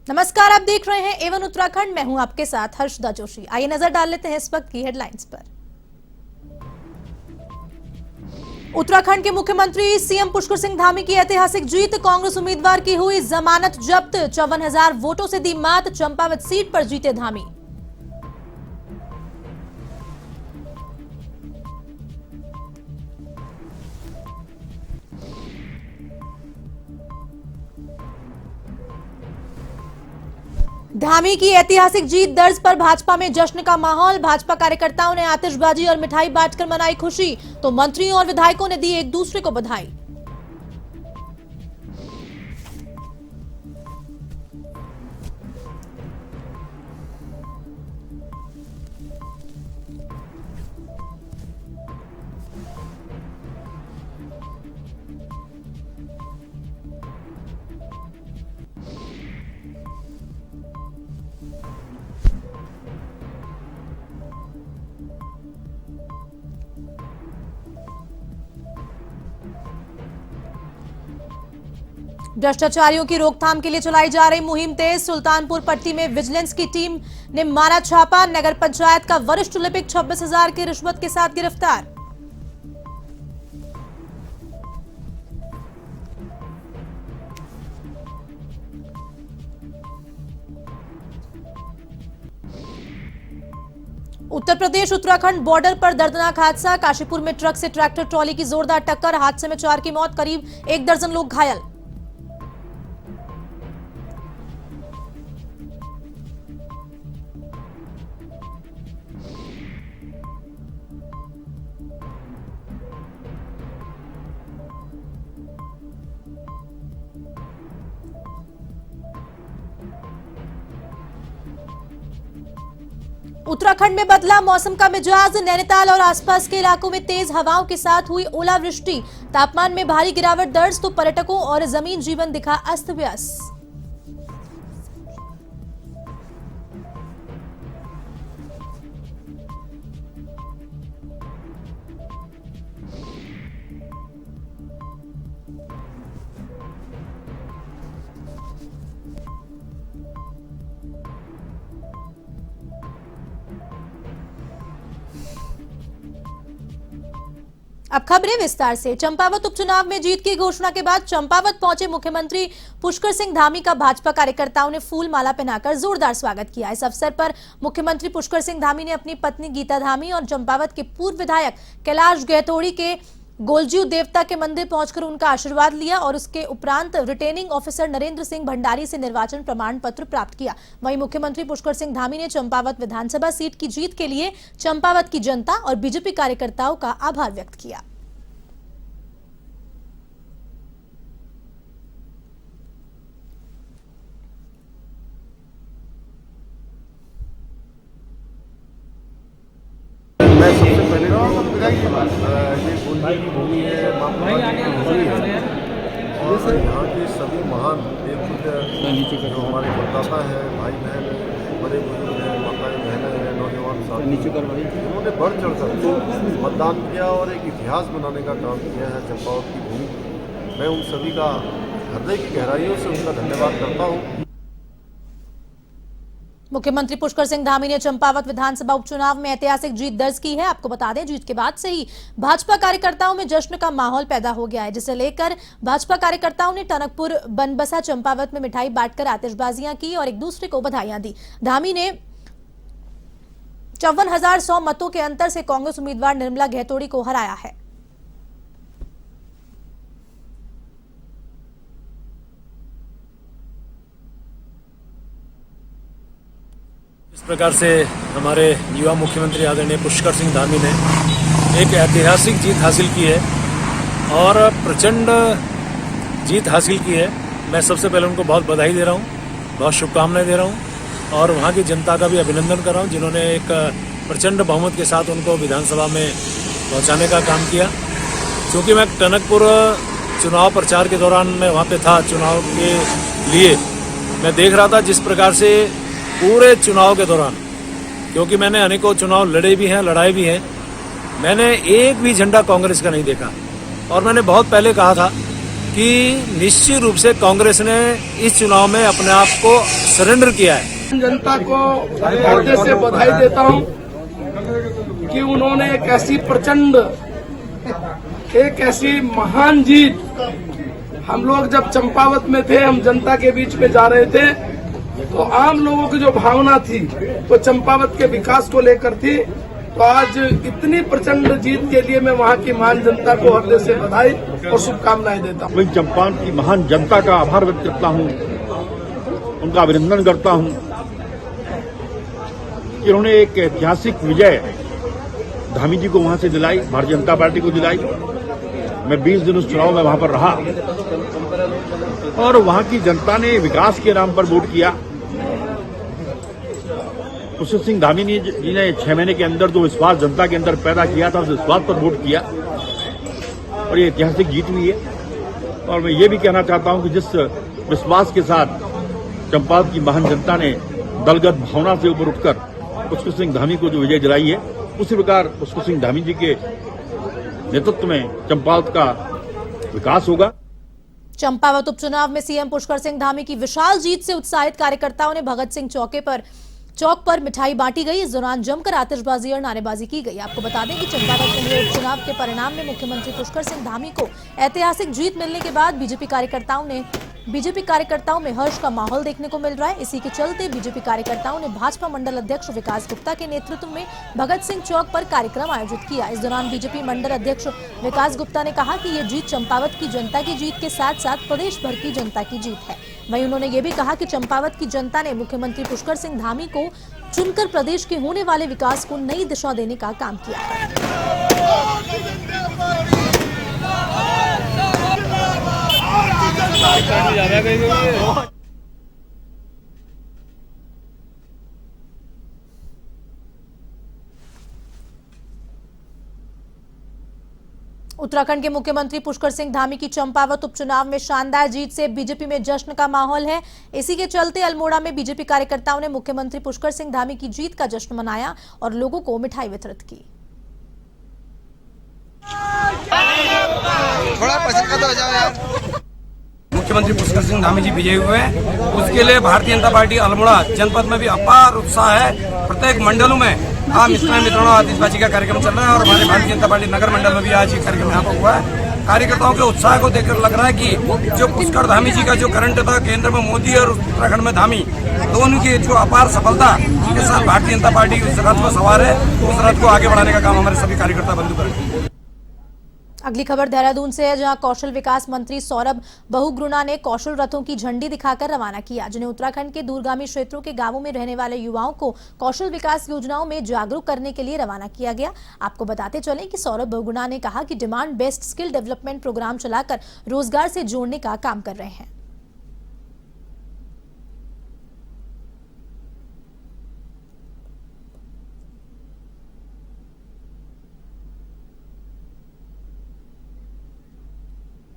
नमस्कार, आप देख रहे हैं एवन उत्तराखंड। मैं हूं आपके साथ हर्षदा जोशी। आइए नजर डाल लेते हैं इस वक्त की हेडलाइंस पर। उत्तराखंड के मुख्यमंत्री सीएम पुष्कर सिंह धामी की ऐतिहासिक जीत। कांग्रेस उम्मीदवार की हुई जमानत जब्त। 54,000 वोटों से दी मात। चंपावत सीट पर जीते धामी। धामी की ऐतिहासिक जीत दर्ज पर भाजपा में जश्न का माहौल। भाजपा कार्यकर्ताओं ने आतिशबाजी और मिठाई बांटकर मनाई खुशी, तो मंत्रियों और विधायकों ने दी एक दूसरे को बधाई। भ्रष्टाचारियों की रोकथाम के लिए चलाई जा रही मुहिम तेज। सुल्तानपुर पट्टी में विजिलेंस की टीम ने मारा छापा। नगर पंचायत का वरिष्ठ लिपिक 26,000 की रिश्वत के साथ गिरफ्तार। उत्तर प्रदेश उत्तराखंड बॉर्डर पर दर्दनाक हादसा। काशीपुर में ट्रक से ट्रैक्टर ट्रॉली की जोरदार टक्कर। हादसे में 4 की मौत, करीब 1 दर्जन लोग घायल। उत्तराखंड में बदला मौसम का मिजाज। नैनीताल और आसपास के इलाकों में तेज हवाओं के साथ हुई ओलावृष्टि। तापमान में भारी गिरावट दर्ज, तो पर्यटकों और जमीन जीवन दिखा अस्त व्यस्त। अब खबरें विस्तार से। चंपावत उपचुनाव में जीत की घोषणा के बाद चंपावत पहुंचे मुख्यमंत्री पुष्कर सिंह धामी का भाजपा कार्यकर्ताओं ने फूल माला पहनाकर जोरदार स्वागत किया। इस अवसर पर मुख्यमंत्री पुष्कर सिंह धामी ने अपनी पत्नी गीता धामी और चंपावत के पूर्व विधायक कैलाश गहतोड़ी के गोलजीव देवता के मंदिर पहुंचकर उनका आशीर्वाद लिया और उसके उपरांत रिटर्निंग ऑफिसर नरेंद्र सिंह भंडारी से निर्वाचन प्रमाण पत्र प्राप्त किया। वहीं मुख्यमंत्री पुष्कर सिंह धामी ने चंपावत विधानसभा सीट की जीत के लिए चंपावत की जनता और बीजेपी कार्यकर्ताओं का आभार व्यक्त किया। मैं सबसे पहले ये गोलजी की भूमि है, माता की भूमि है और यहाँ के सभी महान देवपुत्र जो हमारे मतदाता हैं, भाई बहन, बड़े बुजुर्ग हैं, माताएं बहनें हैं, नौजवान साथी, उन्होंने बढ़ चढ़कर मतदान किया और एक इतिहास बनाने का काम किया है चंपावत की भूमि। मैं उन सभी का हृदय की गहराइयों से उनका धन्यवाद करता हूँ। मुख्यमंत्री पुष्कर सिंह धामी ने चंपावत विधानसभा उपचुनाव में ऐतिहासिक जीत दर्ज की है। आपको बता दें, जीत के बाद से ही भाजपा कार्यकर्ताओं में जश्न का माहौल पैदा हो गया है, जिसे लेकर भाजपा कार्यकर्ताओं ने टनकपुर बनबसा चंपावत में मिठाई बांटकर आतिशबाजियां की और एक दूसरे को बधाइयां दी। धामी ने 54,100 मतों के अंतर से कांग्रेस उम्मीदवार निर्मला गहतोड़ी को हराया है। इस प्रकार से हमारे युवा मुख्यमंत्री आदरणीय पुष्कर सिंह धामी ने एक ऐतिहासिक जीत हासिल की है और प्रचंड जीत हासिल की है। मैं सबसे पहले उनको बहुत बधाई दे रहा हूँ, बहुत शुभकामनाएं दे रहा हूँ और वहाँ की जनता का भी अभिनंदन कर रहा हूँ, जिन्होंने एक प्रचंड बहुमत के साथ उनको विधानसभा में पहुँचाने का काम किया। क्योंकि मैं टनकपुर चुनाव प्रचार के दौरान मैं वहाँ पे था, चुनाव के लिए मैं देख रहा था जिस प्रकार से पूरे चुनाव के दौरान, क्योंकि मैंने अनेकों चुनाव लड़े भी हैं, लड़ाए भी हैं, मैंने एक भी झंडा कांग्रेस का नहीं देखा। और मैंने बहुत पहले कहा था कि निश्चित रूप से कांग्रेस ने इस चुनाव में अपने आप को सरेंडर किया है। जनता को हृदय से बधाई देता हूं कि उन्होंने एक ऐसी प्रचंड, एक ऐसी महान जीत, हम लोग जब चंपावत में थे, हम जनता के बीच में जा रहे थे, तो आम लोगों की जो भावना थी वो चंपावत के विकास को लेकर थी। तो आज इतनी प्रचंड जीत के लिए मैं वहां की महान जनता को हृदय से बधाई और शुभकामनाएं देता हूं। मैं चंपावत की महान जनता का आभार व्यक्त करता हूं, उनका अभिनंदन करता हूं कि उन्होंने एक ऐतिहासिक विजय धामी जी को वहां से दिलाई, भारतीय जनता पार्टी को दिलाई। मैं 20 दिन उस चुनाव में वहां पर रहा और वहां की जनता ने विकास के नाम पर वोट किया। पुष्कर सिंह धामी जी ने 6 महीने के अंदर जो विश्वास जनता के अंदर पैदा किया था, उस विश्वास पर वोट किया और ये ऐतिहासिक जीत हुई है। और मैं ये भी कहना चाहता हूं कि जिस विश्वास के साथ चंपावत की महान जनता ने दलगत भावना से ऊपर उठकर पुष्कर सिंह धामी को जो विजय दिलाई है, उसी प्रकार पुष्कर सिंह धामी जी के नेतृत्व में चंपावत का विकास होगा। चंपावत उपचुनाव में सीएम पुष्कर सिंह धामी की विशाल जीत से उत्साहित कार्यकर्ताओं ने भगत सिंह चौक पर मिठाई बांटी गई। इस दौरान जमकर आतिशबाजी और नारेबाजी की गई। आपको बता दें कि चंपावत में हुए उपचुनाव के परिणाम में मुख्यमंत्री पुष्कर सिंह धामी को ऐतिहासिक जीत मिलने के बाद बीजेपी कार्यकर्ताओं में हर्ष का माहौल देखने को मिल रहा है। इसी के चलते बीजेपी कार्यकर्ताओं ने भाजपा मंडल अध्यक्ष विकास गुप्ता के नेतृत्व में भगत सिंह चौक पर कार्यक्रम आयोजित किया। इस दौरान बीजेपी मंडल अध्यक्ष विकास गुप्ता ने कहा कि ये जीत चंपावत की जनता की जीत के साथ साथ प्रदेश भर की जनता की जीत है। वहीं उन्होंने ये भी कहा कि चंपावत की जनता ने मुख्यमंत्री पुष्कर सिंह धामी को चुनकर प्रदेश के होने वाले विकास को नई दिशा देने का काम किया है। उत्तराखंड के मुख्यमंत्री पुष्कर सिंह धामी की चंपावत उपचुनाव में शानदार जीत से बीजेपी में जश्न का माहौल है। इसी के चलते अल्मोड़ा में बीजेपी कार्यकर्ताओं ने मुख्यमंत्री पुष्कर सिंह धामी की जीत का जश्न मनाया और लोगों को मिठाई वितरित की। थोड़ा पसंद का तो हो जाओ यार। मुख्यमंत्री पुष्कर सिंह धामी जी विजयी हुए, उसके लिए भारतीय जनता पार्टी अल्मोड़ा जनपद में भी अपार उत्साह है। प्रत्येक मंडलों में मित्रों आतिशबाजी का कार्यक्रम चल रहा है और हमारे भारतीय जनता पार्टी नगर मंडल में भी आज ये कार्यक्रम यहाँ पर हुआ है। कार्यकर्ताओं के उत्साह को देखकर लग रहा है कि जो पुष्कर धामी जी का जो करंट था केंद्र में मोदी और उत्तराखंड में धामी, दोनों की जो अपार सफलता के साथ भारतीय जनता पार्टी उस रथ में सवार है। उस रथ को आगे बढ़ाने का काम हमारे सभी कार्यकर्ता बंधु करेंगे। अगली खबर देहरादून से है, जहां कौशल विकास मंत्री सौरभ बहुगुणा ने कौशल रथों की झंडी दिखाकर रवाना किया, जिन्हें उत्तराखंड के दूरगामी क्षेत्रों के गांवों में रहने वाले युवाओं को कौशल विकास योजनाओं में जागरूक करने के लिए रवाना किया गया। आपको बताते चलें कि सौरभ बहुगुणा ने कहा कि demand based skill development program चलाकर रोजगार से जोड़ने का काम कर रहे हैं।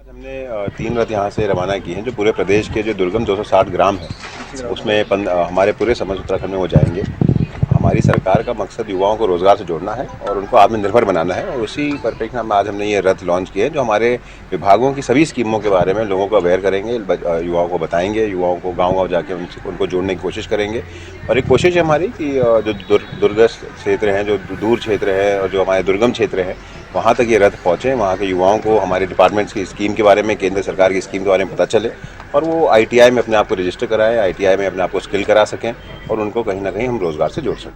हमने 3 रथ यहाँ से रवाना किए हैं जो पूरे प्रदेश के जो दुर्गम 260 ग्राम है उसमें हमारे पूरे समस्त उत्तराखंड में वो जाएंगे। हमारी सरकार का मकसद युवाओं को रोजगार से जोड़ना है और उनको आत्मनिर्भर बनाना है और उसी परिप्रेक्ष्य में आज हमने ये रथ लॉन्च किए जो हमारे विभागों की सभी स्कीमों के बारे में लोगों को अवेयर करेंगे, युवाओं को बताएंगे, युवाओं को गाँव जाके उनको जोड़ने की कोशिश करेंगे। और एक कोशिश है हमारी कि जो दुर्गस्थ क्षेत्र हैं, जो दूर क्षेत्र है और जो हमारे दुर्गम क्षेत्र हैं, वहाँ तक ये रथ पहुँचे, वहाँ के युवाओं को हमारे डिपार्टमेंट्स की स्कीम के बारे में, केंद्र सरकार की स्कीम के बारे में पता चले और वो ITI में अपने आप को रजिस्टर कराएं, ITI में अपने आप को स्किल करा सकें और उनको कहीं ना कहीं हम रोजगार से जोड़ सकें।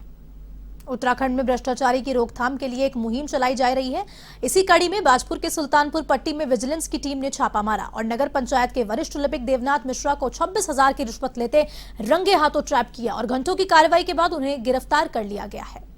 उत्तराखंड में भ्रष्टाचारी की रोकथाम के लिए एक मुहिम चलाई जा रही है। इसी कड़ी में बाजपुर के सुल्तानपुर पट्टी में विजिलेंस की टीम ने छापा मारा और नगर पंचायत के वरिष्ठ लिपिक देवनाथ मिश्रा को 26,000 की रिश्वत लेते रंगे हाथों ट्रैप किया और घंटों की कार्रवाई के बाद उन्हें गिरफ्तार कर लिया गया है।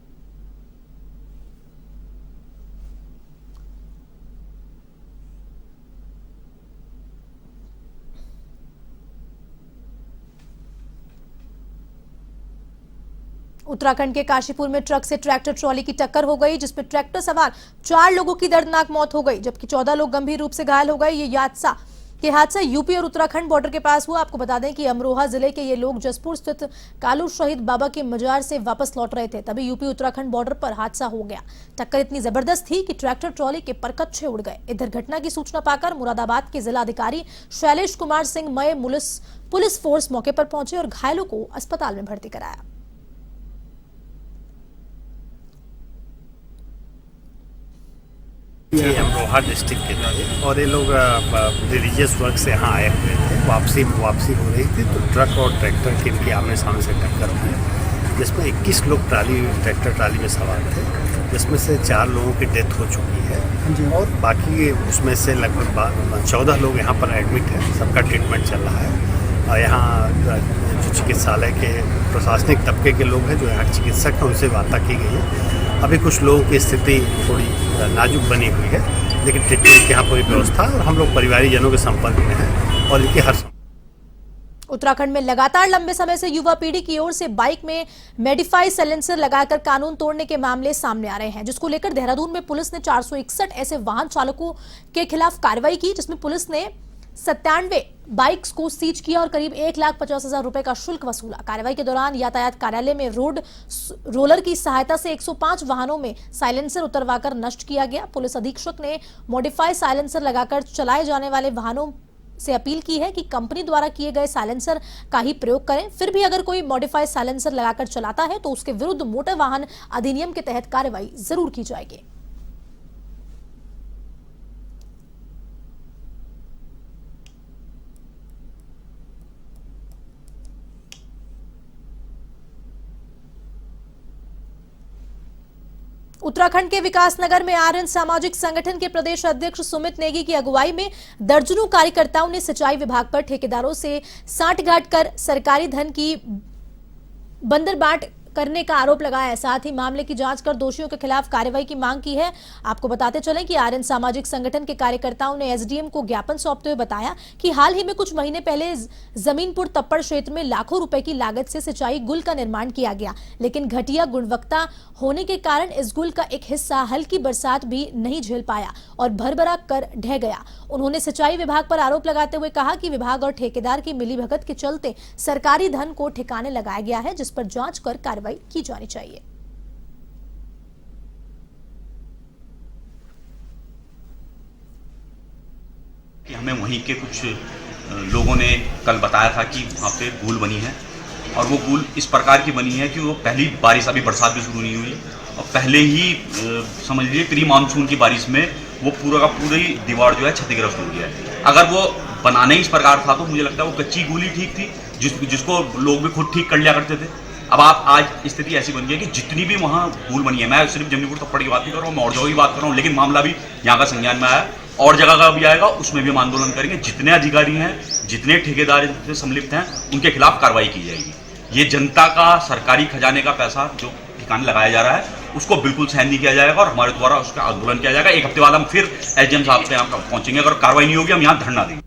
उत्तराखंड के काशीपुर में ट्रक से ट्रैक्टर ट्रॉली की टक्कर हो गई, जिसमें ट्रैक्टर सवार 4 लोगों की दर्दनाक मौत हो गई जबकि 14 लोग गंभीर रूप से घायल हो गए। ये हादसा कि हादसा यूपी और उत्तराखंड बॉर्डर के पास हुआ। आपको बता दें कि अमरोहा जिले के ये लोग जसपुर स्थित कालू शहीद बाबा के मजार से वापस लौट रहे थे, तभी यूपी उत्तराखंड बॉर्डर पर हादसा हो गया। टक्कर इतनी जबरदस्त थी कि ट्रैक्टर ट्रॉली के परकच्चे उड़ गए। इधर घटना की सूचना पाकर मुरादाबाद के जिलाधिकारी शैलेश कुमार सिंह मय पुलिस फोर्स मौके पर पहुंचे और घायलों को अस्पताल में भर्ती कराया। ये अमरोहा डिस्ट्रिक्ट के थे और ये लोग रिलीजियस वर्क से यहाँ आए हुए थे। वापसी हो रही थी तो ट्रक और ट्रैक्टर के इनके आमने सामने से टक्कर हुई, जिसमें 21 लोग ट्रैक्टर ट्राली में सवार थे, जिसमें से 4 लोगों की डेथ हो चुकी है और बाकी उसमें से लगभग 14 लोग यहाँ पर एडमिट हैं। सबका ट्रीटमेंट चल रहा है और यहाँ जो चिकित्सालय के प्रशासनिक तबके के लोग हैं, जो यहाँ चिकित्सक हैं, उनसे वार्ता की गई है। अभी कुछ लोगों की स्थिति थोड़ी नाजुक बनी हुई है, लेकिन ट्रीटमेंट की यहाँ पूरी व्यवस्था और हम लोग परिवारीजनों के संपर्क में हैं और इनके हर। उत्तराखंड में लगातार लंबे समय से युवा पीढ़ी की ओर से बाइक में मेडिफाई साइलेंसर लगाकर कानून तोड़ने के मामले सामने आ रहे हैं, जिसको लेकर देहरादून में पुलिस ने 461 ऐसे वाहन चालकों के खिलाफ कार्रवाई की, जिसमें पुलिस ने 97 बाइक्स को सीज किया और करीब 1,50,000 रुपए का शुल्क वसूला। कार्रवाई के दौरान यातायात कार्यालय में रोलर की सहायता से 105 वाहनों में साइलेंसर उतरवाकर नष्ट किया गया। पुलिस अधीक्षक ने मॉडिफाई साइलेंसर लगाकर चलाए जाने वाले वाहनों से अपील की है कि कंपनी द्वारा किए गए साइलेंसर का ही प्रयोग करें। फिर भी अगर कोई मॉडिफाई साइलेंसर लगाकर चलाता है तो उसके विरुद्ध मोटर वाहन अधिनियम के तहत कार्रवाई जरूर की जाएगी। उत्तराखंड के विकासनगर में आर्यन सामाजिक संगठन के प्रदेश अध्यक्ष सुमित नेगी की अगुवाई में दर्जनों कार्यकर्ताओं ने सिंचाई विभाग पर ठेकेदारों से सांठगांठ कर सरकारी धन की बंदरबाट करने का आरोप लगाया है। साथ ही मामले की जांच कर दोषियों के खिलाफ कार्रवाई की मांग की है। आपको बताते चलें कि आर्यन सामाजिक संगठन के कार्यकर्ताओं ने एसडीएम को ज्ञापन सौंपते हुए बताया कि हाल ही में कुछ महीने पहले जमीनपुर तप्पड़ क्षेत्र में लाखों रुपए की लागत से सिंचाई गुल का निर्माण किया गया, लेकिन घटिया गुणवत्ता होने के कारण इस गुल का एक हिस्सा हल्की बरसात भी नहीं झेल पाया और भरभरा कर ढह गया। उन्होंने सिंचाई विभाग पर आरोप लगाते हुए कहा कि विभाग और ठेकेदार की मिलीभगत के चलते सरकारी धन को ठिकाने लगाया गया है, जिस पर जांच कर कार्रवाई की जानी चाहिए। कि हमें वहीं के कुछ लोगों ने कल बताया था कि वहाँ पे गूल बनी है और वो गूल इस प्रकार की बनी है कि वो पहली बारिश, अभी बरसात भी शुरू नहीं हुई और पहले ही समझ लीजिए प्री मानसून की बारिश में वो पूरा का पूरी दीवार जो है क्षतिग्रस्त हो गया है। अगर वो बनाने इस प्रकार था तो मुझे लगता है वो कच्ची गूल ही ठीक थी, जिसको लोग भी खुद ठीक कर लिया करते थे। अब आप आज स्थिति ऐसी बन गई है कि जितनी भी वहाँ गूल बनी है, मैं सिर्फ जमीनपुर तप्पड़ की बात नहीं कर रहा हूँ, मैं और जगह की बात कर रहा हूँ, लेकिन मामला भी यहाँ का संज्ञान में आया और जगह का भी आएगा, उसमें भी हम आंदोलन करेंगे। जितने अधिकारी हैं, जितने ठेकेदार इसमें सम्मिलित हैं, उनके खिलाफ कार्रवाई की जाएगी। ये जनता का सरकारी खजाने का पैसा जो ठिकाने लगाया जा रहा है उसको बिल्कुल सहन नहीं किया जाएगा और हमारे द्वारा उसका आंदोलन किया जाएगा। एक हफ्ते बाद हम फिर एसडीएम साहब से यहाँ पहुंचेंगे, अगर कार्रवाई नहीं होगी हम यहाँ धरना देंगे।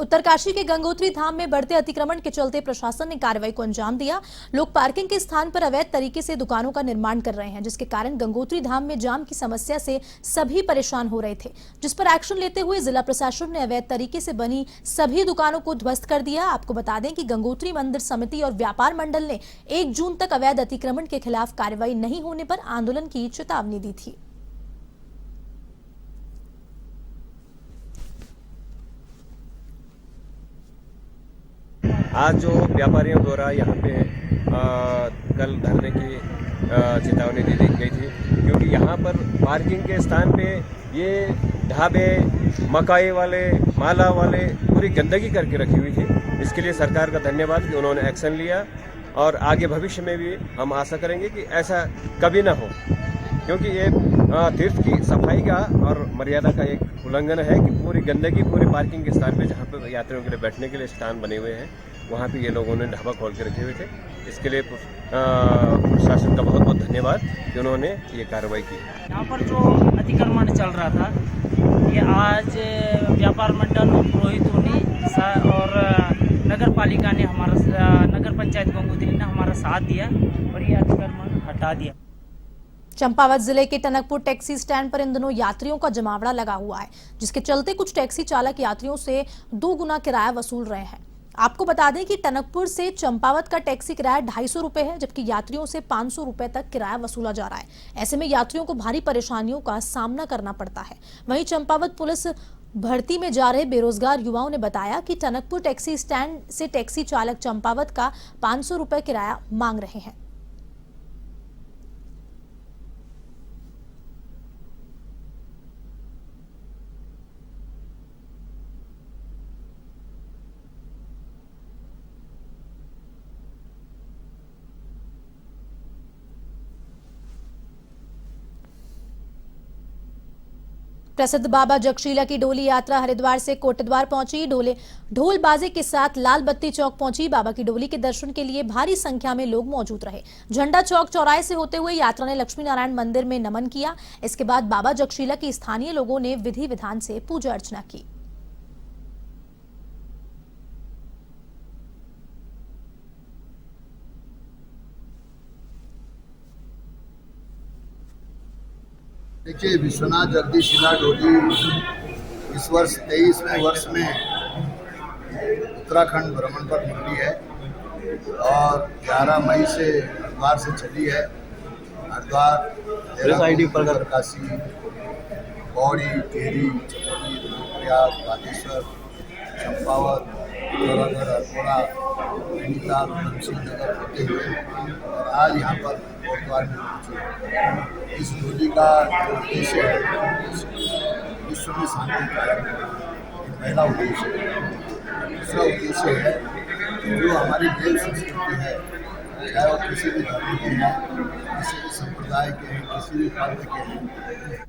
उत्तरकाशी के गंगोत्री धाम में बढ़ते अतिक्रमण के चलते प्रशासन ने कार्रवाई को अंजाम दिया। लोग पार्किंग के स्थान पर अवैध तरीके से दुकानों का निर्माण कर रहे हैं, जिसके कारण गंगोत्री धाम में जाम की समस्या से सभी परेशान हो रहे थे, जिस पर एक्शन लेते हुए जिला प्रशासन ने अवैध तरीके से बनी सभी दुकानों को ध्वस्त कर दिया। आपको बता दें कि गंगोत्री मंदिर समिति और व्यापार मंडल ने 1 जून तक अवैध अतिक्रमण के खिलाफ कार्रवाई नहीं होने पर आंदोलन की चेतावनी दी थी। आज जो व्यापारियों द्वारा यहाँ पे कल धरने की चेतावनी दी गई थी, क्योंकि यहाँ पर पार्किंग के स्थान पे ये ढाबे, मकाई वाले, माला वाले पूरी गंदगी करके रखी हुई थी। इसके लिए सरकार का धन्यवाद कि उन्होंने एक्शन लिया और आगे भविष्य में भी हम आशा करेंगे कि ऐसा कभी ना हो, क्योंकि ये तीर्थ की सफाई का और मर्यादा का एक उल्लंघन है कि पूरी गंदगी पूरे पार्किंग के स्थान पे, जहाँ पे यात्रियों के लिए बैठने के लिए स्थान बने हुए हैं, वहाँ पे ये लोगों ने ढाबा खोल के रखे हुए थे। इसके लिए प्रशासन का बहुत बहुत धन्यवाद कि उन्होंने ये कार्रवाई की। यहाँ पर जो अतिक्रमण चल रहा था, ये आज व्यापार मंडल और पुरोहितों ने और नगर पालिका ने नगर पंचायत गंगोत्री ने हमारा साथ दिया और ये अतिक्रमण हटा दिया। चंपावत जिले के टनकपुर टैक्सी स्टैंड पर इन दिनों यात्रियों का जमावड़ा लगा हुआ है, जिसके चलते कुछ टैक्सी चालक यात्रियों से 2 गुना किराया वसूल रहे हैं। आपको बता दें कि टनकपुर से चंपावत का टैक्सी किराया 250 रुपए है, जबकि यात्रियों से 500 रुपए तक किराया वसूला जा रहा है। ऐसे में यात्रियों को भारी परेशानियों का सामना करना पड़ता है। वहीं चंपावत पुलिस भर्ती में जा रहे बेरोजगार युवाओं ने बताया कि टनकपुर टैक्सी स्टैंड से टैक्सी चालक चंपावत का 500 रुपए किराया मांग रहे हैं। प्रसिद्ध बाबा जगशीला की डोली यात्रा हरिद्वार से कोटद्वार पहुंची। ढोल बाजे के साथ लाल बत्ती चौक पहुंची। बाबा की डोली के दर्शन के लिए भारी संख्या में लोग मौजूद रहे। झंडा चौक चौराहे से होते हुए यात्रा ने लक्ष्मी नारायण मंदिर में नमन किया। इसके बाद बाबा जगशीला की स्थानीय लोगों ने विधि विधान से पूजा अर्चना की। देखिए, विश्वनाथ जगदीशिला डोली इस वर्ष 23वें वर्ष में उत्तराखंड भ्रमण पर निकली है और 11 मई से हरिद्वार से चली है। हरिद्वार, काशी, पौड़ी, टिहरी, चमोली, रुद्रप्रयाग, बागेश्वर, चंपावत, पिथौरागढ़, अल्मोड़ा, नैनीताल, नगर होते हुए और आज यहाँ पर कोटद्वार में पहुंची। इस डोली का जो उद्देश्य है, विश्व में शांति कायम, एक पहला उद्देश्य है। दूसरा उद्देश्य है जो हमारी देव संस्कृति है, चाहे वो किसी भी धर्म के हैं, किसी भी संप्रदाय के हैं, किसी भी पंथ के हैं।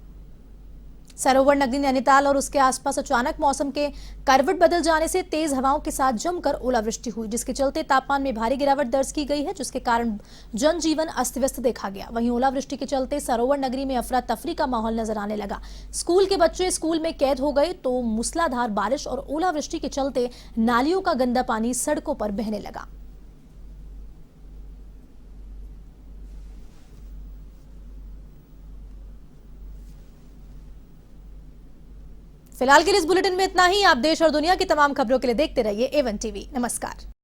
सरोवर नगरी नैनीताल और उसके आसपास अचानक मौसम के करवट बदल जाने से तेज हवाओं के साथ जमकर ओलावृष्टि हुई, जिसके चलते तापमान में भारी गिरावट दर्ज की गई है, जिसके कारण जनजीवन अस्त व्यस्त देखा गया। वहीं ओलावृष्टि के चलते सरोवर नगरी में अफरा तफरी का माहौल नजर आने लगा। स्कूल के बच्चे स्कूल में कैद हो गए तो मूसलाधार बारिश और ओलावृष्टि के चलते नालियों का गंदा पानी सड़कों पर बहने लगा। फिलहाल के लिए इस बुलेटिन में इतना ही। आप देश और दुनिया की तमाम खबरों के लिए देखते रहिए A1 TV। नमस्कार।